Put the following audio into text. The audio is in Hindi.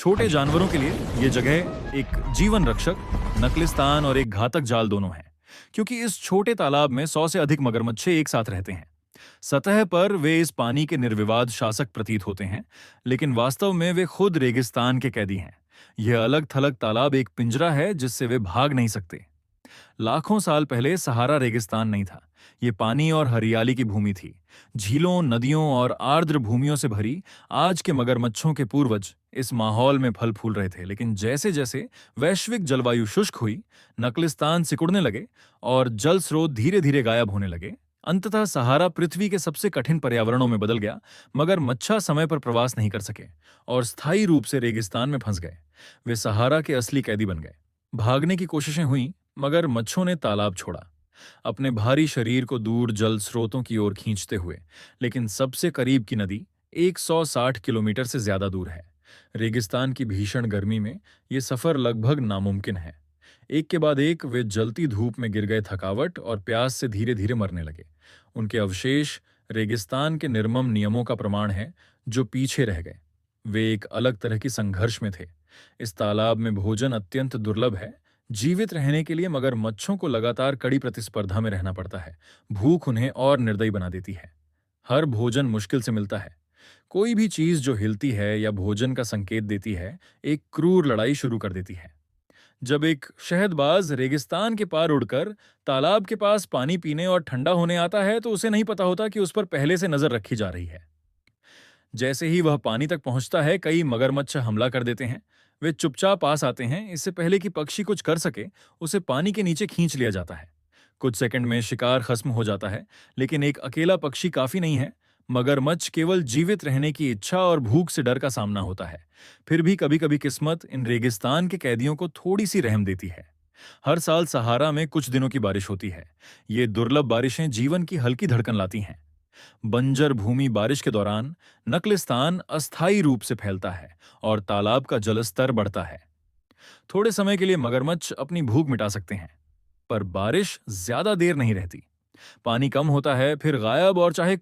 छोटे जानवरों के लिए ये जगह एक जीवन रक्षक, नकलिस्तान और एक घातक जाल दोनों है, क्योंकि इस छोटे तालाब में 100 से अधिक मगरमच्छे एक साथ रहते हैं। सतह पर वे इस पानी के निर्विवाद शासक प्रतीत होते हैं, लेकिन वास्तव में वे खुद रेगिस्तान के कैदी हैं। यह अलग थलग तालाब एक पिंजरा है जिससे वे भाग नहीं सकते। लाखों साल पहले सहारा रेगिस्तान नहीं था। ये पानी और हरियाली की भूमि थी। झीलों, नदियों और आर्द्र भूमियों से भरी आज के मगरमच्छों के पूर्वज इस माहौल में फल फूल रहे थे। लेकिन जैसे जैसे वैश्विक जलवायु शुष्क हुई, नकलिस्तान सिकुड़ने लगे और जल स्रोत धीरे धीरे गायब होने लगे, अंततः सहारा पृथ्वी के सबसे कठिन पर्यावरणों में बदल गया। मगर मच्छा समय पर प्रवास नहीं कर सके और स्थायी रूप से रेगिस्तान में फंस गए। वे सहारा के असली कैदी बन गए। भागने की कोशिशें हुई, मगर मच्छों ने तालाब छोड़ा, अपने भारी शरीर को दूर जल स्रोतों की ओर खींचते हुए। लेकिन सबसे करीब की नदी 160 किलोमीटर से ज्यादा दूर है। रेगिस्तान की भीषण गर्मी में ये सफर लगभग नामुमकिन है। एक के बाद एक वे जलती धूप में गिर गए, थकावट और प्यास से धीरे धीरे मरने लगे। उनके अवशेष रेगिस्तान के निर्मम नियमों का प्रमाण है, जो पीछे रह गए। वे एक अलग तरह की संघर्ष में थे। इस तालाब में भोजन अत्यंत दुर्लभ है। जीवित रहने के लिए मगरमच्छों को लगातार कड़ी प्रतिस्पर्धा में रहना पड़ता है। भूख उन्हें और निर्दयी बना देती है। हर भोजन मुश्किल से मिलता है। कोई भी चीज जो हिलती है या भोजन का संकेत देती है, एक क्रूर लड़ाई शुरू कर देती है। जब एक शहदबाज रेगिस्तान के पार उड़कर तालाब के पास पानी पीने और ठंडा होने आता है, तो उसे नहीं पता होता कि उस पर पहले से नजर रखी जा रही है। जैसे ही वह पानी तक पहुंचता है, कई मगरमच्छ हमला कर देते हैं। वे चुपचाप पास आते हैं। इससे पहले कि पक्षी कुछ कर सके, उसे पानी के नीचे खींच लिया जाता है। कुछ सेकंड में शिकार खत्म हो जाता है, लेकिन एक अकेला पक्षी काफी नहीं है। मगरमच्छ केवल जीवित रहने की इच्छा और भूख से डर का सामना होता है। फिर भी कभी कभी किस्मत इन रेगिस्तान के कैदियों को थोड़ी सी रहम देती है। हर साल सहारा में कुछ दिनों की बारिश होती है। ये दुर्लभ बारिशें जीवन की हल्की धड़कन लाती हैं। बंजर भूमि बारिश के दौरान नकलिस्तान अस्थायी रूप से फैलता है और तालाब का जलस्तर बढ़ता है। थोड़े समय के लिए मगरमच्छ अपनी भूख मिटा सकते हैं, पर बारिश ज्यादा देर नहीं रहती। पानी कम होता है, फिर गायब, और चाहे